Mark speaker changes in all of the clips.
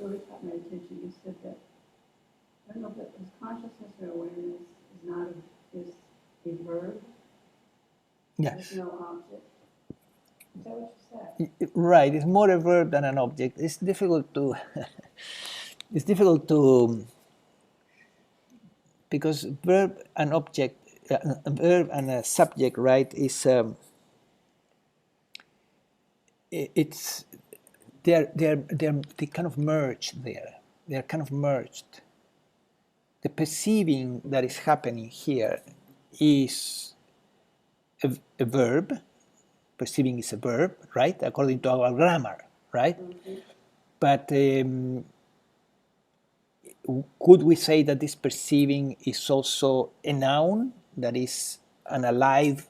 Speaker 1: really caught my attention. You said that, I don't know if it was consciousness or awareness is a verb.
Speaker 2: Yes.
Speaker 1: There's no object. Is that what you said?
Speaker 2: Right. It's more a verb than an object. It's difficult to. It's difficult to because verb and object, a verb and a subject, right? It's they kind of merged there. They're kind of merged. The perceiving that is happening here is a verb. Perceiving is a verb, right? According to our grammar, right?
Speaker 1: Mm-hmm.
Speaker 2: But could we say that this perceiving is also a noun, that is an alive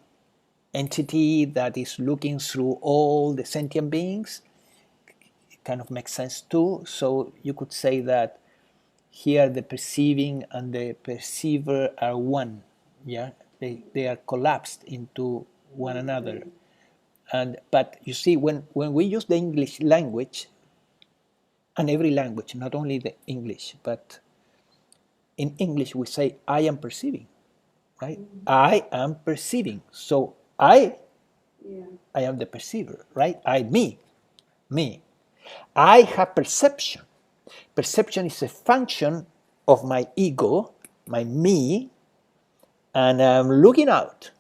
Speaker 2: entity that is looking through all the sentient beings? It kind of makes sense too. So you could say that here the perceiving and the perceiver are one. Yeah, they are collapsed into one another. But you see, when we use the English language, and every language, not only the English, but in English we say I am perceiving, right? I am perceiving. So I am the perceiver, right? Me. I have perception. Perception is a function of my ego, my me, and I'm looking out.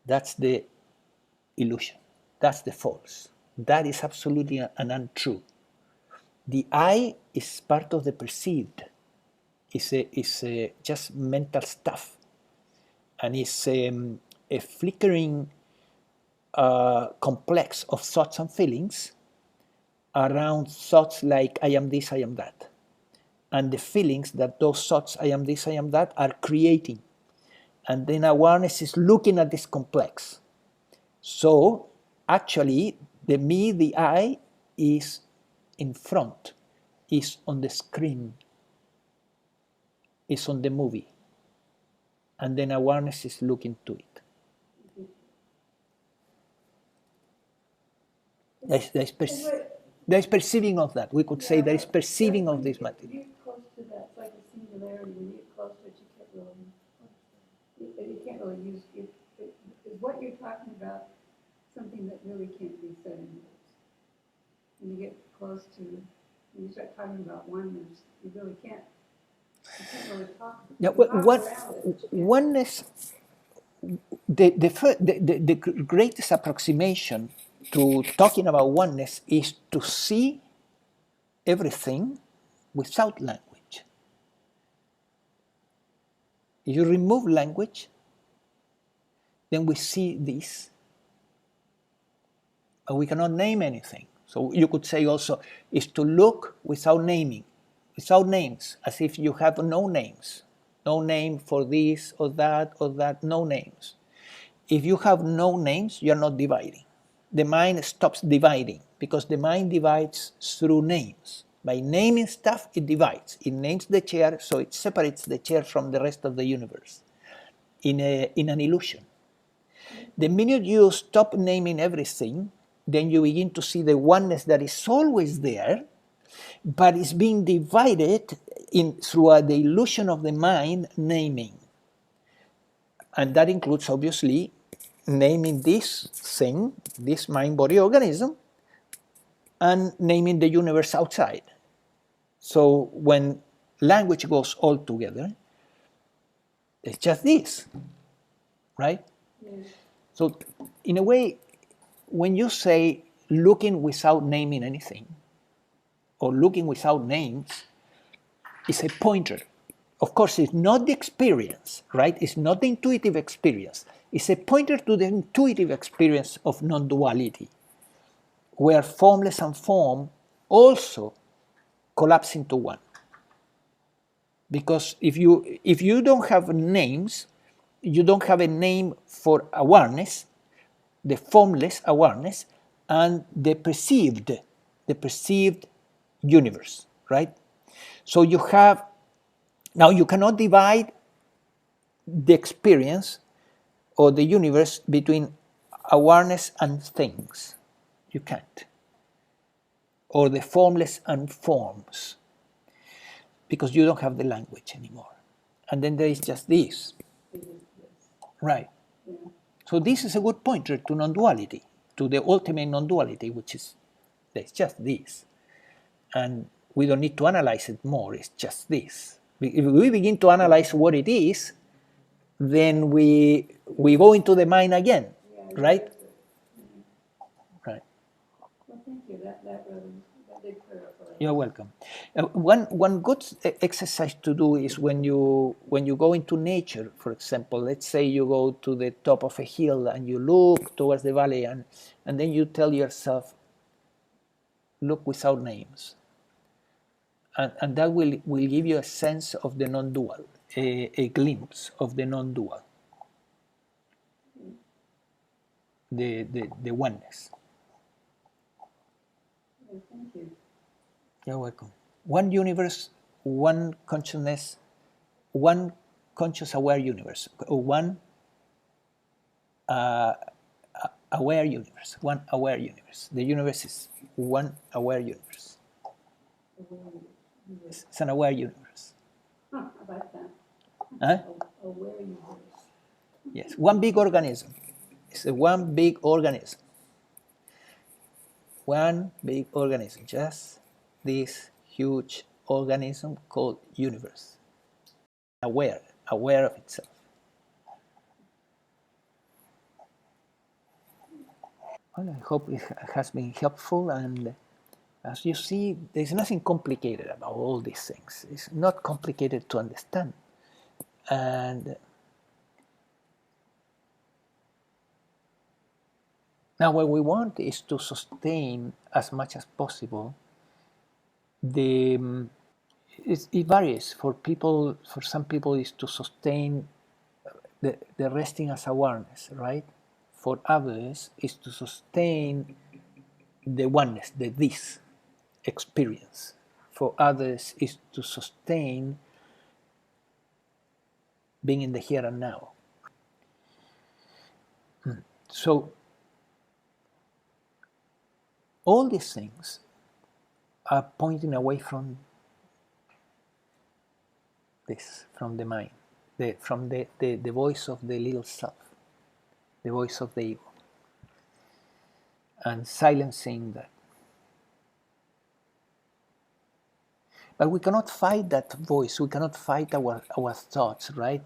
Speaker 2: That's the illusion. That's the false. That is absolutely an untrue. The I is part of the perceived. It's just mental stuff. And it's a flickering complex of thoughts and feelings around thoughts like I am this, I am that. And the feelings that those thoughts, I am this, I am that, are creating. And then awareness is looking at this complex. So actually, the me, the I, is in front, is on the screen, is on the movie. And then awareness is looking to it. There's perceiving of that. We could say there is perceiving of this material.
Speaker 1: You get close to that, it's like a singularity. When you get close to it, you can't really use it. Is what you're talking about something that really can't be said in words? When you get close to, when you start talking about oneness, you really can't. You can't really talk.
Speaker 2: Yeah, oneness. The greatest approximation to talking about oneness is to see everything without language. If you remove language, then we see this, and we cannot name anything. So you could say also is to look without naming, without names, as if you have no names, no name for this or that, no names. If you have no names, you're not dividing. The mind stops dividing because the mind divides through names. By naming stuff, it divides. It names the chair, so it separates the chair from the rest of the universe in an illusion. The minute you stop naming everything, then you begin to see the oneness that is always there, but is being divided through the illusion of the mind naming. And that includes, obviously, naming this thing, this mind-body organism, and naming the universe outside. So when language goes all together, it's just this, right? Yeah. So in a way, when you say looking without naming anything, or looking without names, it's a pointer. Of course, it's not the experience, right? It's not the intuitive experience. It's a pointer to the intuitive experience of non-duality, where formless and form also collapse into one. Because if you don't have names, you don't have a name for awareness, the formless awareness, and the perceived universe, right? So you have, now you cannot divide the experience or the universe between awareness and things. You can't. or the formless and forms, because you don't have the language anymore. And then there is just this. Right.
Speaker 1: Yeah.
Speaker 2: So this is a good pointer to non-duality, to the ultimate non-duality, which is there's just this. And we don't need to analyze it more, it's just this. If we begin to analyze what it is, then we go into the mind again,
Speaker 1: Yeah,
Speaker 2: right?
Speaker 1: yeah.
Speaker 2: Right.
Speaker 1: Well, thank you. That did clarify.
Speaker 2: You're welcome. One good exercise to do is when you go into nature, for example, let's say you go to the top of a hill and you look towards the valley, and then you tell yourself, look without names. And that will give you a sense of the non-dual, a glimpse of the non-dual, the oneness.
Speaker 1: Well, thank you.
Speaker 2: You're welcome. One universe, one consciousness, one conscious aware universe, one aware universe, one aware universe. The universe is one aware universe. It's an aware universe.
Speaker 1: Huh, I like that.
Speaker 2: Huh?
Speaker 1: Aware universe.
Speaker 2: Yes, one big organism. It's a one big organism. One big organism, just this huge organism called universe. Aware of itself. Well, I hope it has been helpful, and as you see, there's nothing complicated about all these things. It's not complicated to understand. And now what we want is to sustain as much as possible it varies for people. For some people is to sustain the resting as awareness, right? For others is to sustain the oneness, the this experience. For others is to sustain being in the here and now. So all these things are pointing away from this, from the mind, from the voice of the little self, the voice of the ego, and silencing that. But we cannot fight that voice. We cannot fight our thoughts, right?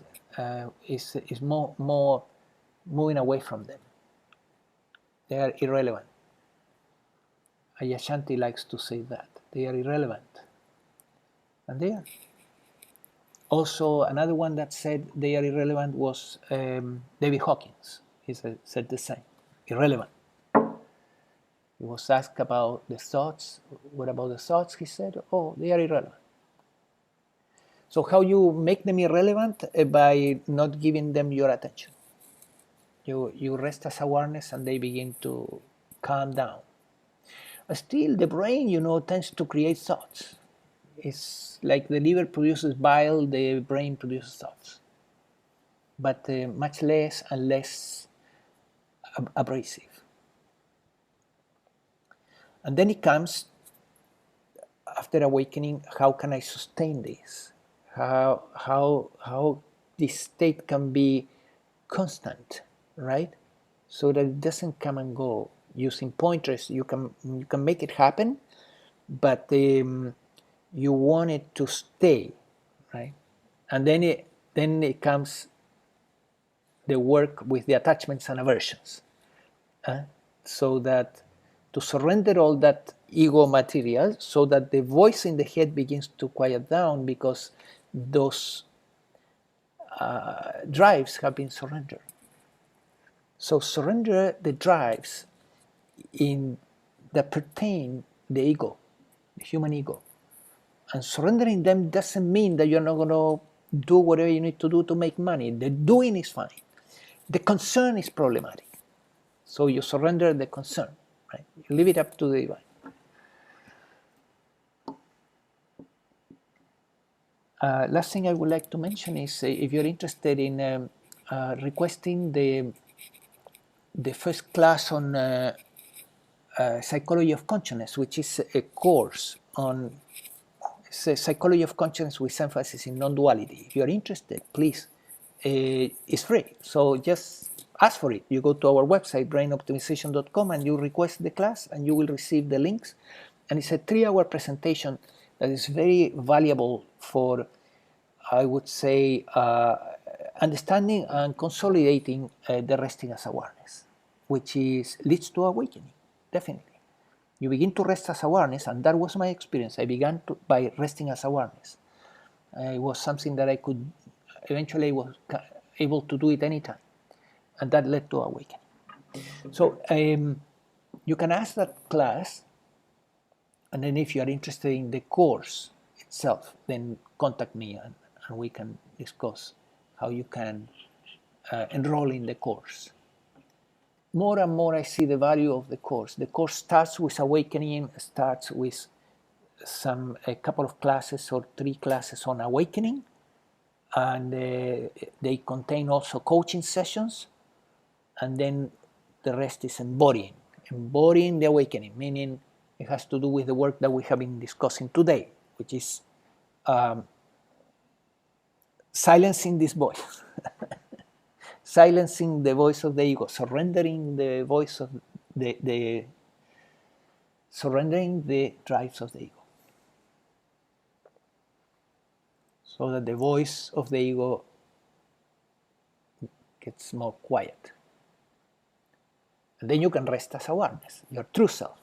Speaker 2: It's more moving away from them. They are irrelevant. Ayashanti likes to say that. They are irrelevant. And they are. Also, another one that said they are irrelevant was David Hawkins. He said the same. Irrelevant. He was asked about the thoughts. What about the thoughts? He said, oh, they are irrelevant. So how you make them irrelevant? By not giving them your attention. You rest as awareness and they begin to calm down. Still, the brain, tends to create thoughts. It's like the liver produces bile, the brain produces thoughts. But much less and less abrasive. And then it comes, after awakening, how can I sustain this? How this state can be constant, right? So that it doesn't come and go. Using pointers, you can make it happen, but you want it to stay, right? And then it comes the work with the attachments and aversions, so that to surrender all that ego material, so that the voice in the head begins to quiet down, because those drives have been surrendered. So surrender the drives that pertain the ego, the human ego. And surrendering them doesn't mean that you're not going to do whatever you need to do to make money. The doing is fine. The concern is problematic. So you surrender the concern, right? You leave it up to the divine. Last thing I would like to mention is if you're interested in requesting the first class on Psychology of Consciousness, which is a course on psychology of consciousness with emphasis in non-duality. If you are interested, please, it's free. So just ask for it. You go to our website, brainoptimization.com, and you request the class, and you will receive the links. And it's a 3-hour presentation that is very valuable for, I would say, understanding and consolidating the resting as awareness, which leads to awakening, definitely. You begin to rest as awareness, and that was my experience. I began by resting as awareness. It was something that I could, eventually I was able to do it anytime, and that led to awakening. So you can ask that class, and then if you are interested in the course itself, then contact me, and we can discuss how you can enroll in the course. More and more I see the value of the course. The course starts with awakening, starts with a couple of classes or 3 classes on awakening, and they contain also coaching sessions, and then the rest is embodying the awakening, meaning it has to do with the work that we have been discussing today, which is silencing this voice. Silencing the voice of the ego, surrendering the voice of surrendering the drives of the ego, so that the voice of the ego gets more quiet. And then you can rest as awareness, your true self.